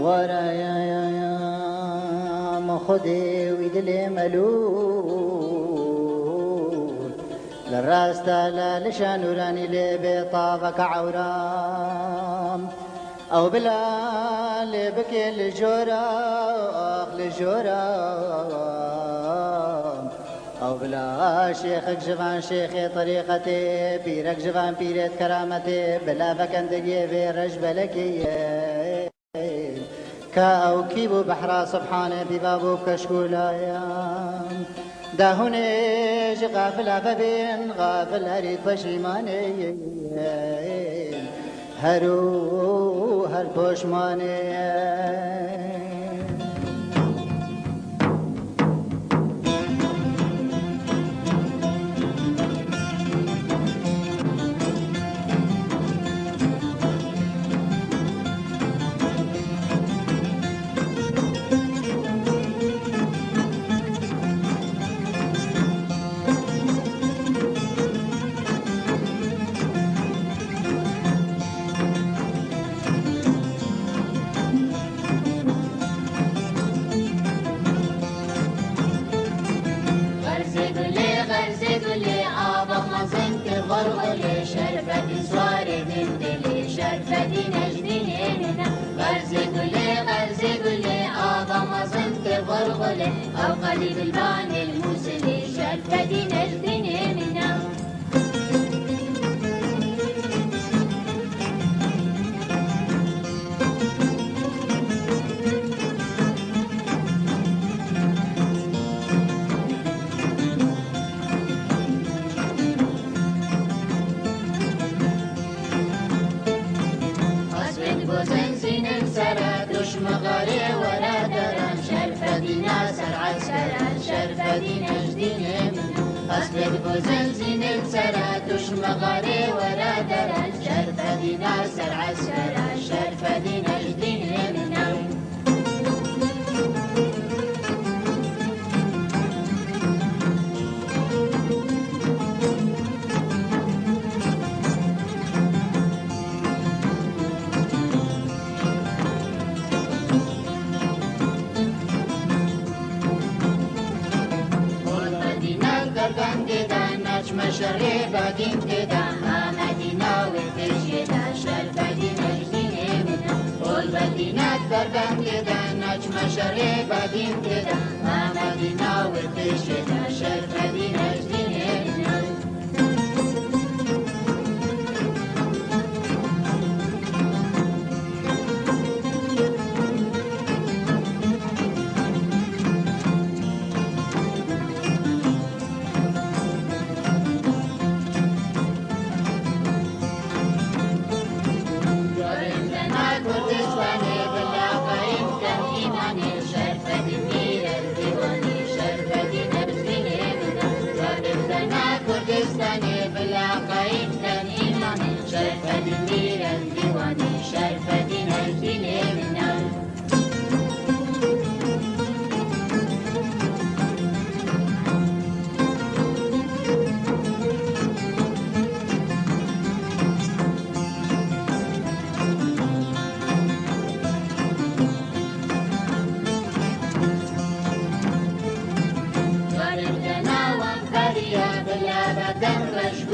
ورايا مخدي ويدلي ملول للراس تالا لشان نوراني لبطابك عورام أو بلا لبكي لجورام أو بلا شيخك جوان شيخي طريقتي بيرك جوان بيرت كرامتي بلا فكندقي بيرج بلكي كأوكيب بحرا سبحانه ببابو كشكولايا داهوني غافل ببين غافل هريد بشيماني هرو هر پشماني غرغلي شرفة سواري دندلي شرفة نجدين هنا غرزي قولي أعظم صنت غرغلي أو قليل البان الموسلي شرفة نجدين هنا مغاري ولا درم شرفة ناصر عسكرا شرفة نجدين أصبر بوزنزين السرات وش مغاري ولا درم شرفة ناصر عسكرا شرفة نجدين مشربة دين كده مدينة وتشيدا شرفة نجدين منا والمدينة بربان كده نجم شربة دين كده مدينة وتشيدا شرفة نجدين منا شرفة النير الديواني شرفة نجدين منا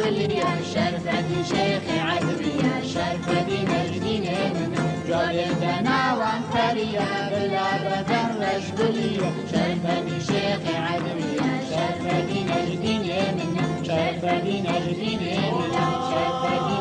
رشقلية شرفة شيخ عدرية شرفة نجدين منا جالدنا وانفرية بلا بدن رشقلية شرفة شيخ عدرية شرفة نجدين منا شرفة نجدين منا شرفة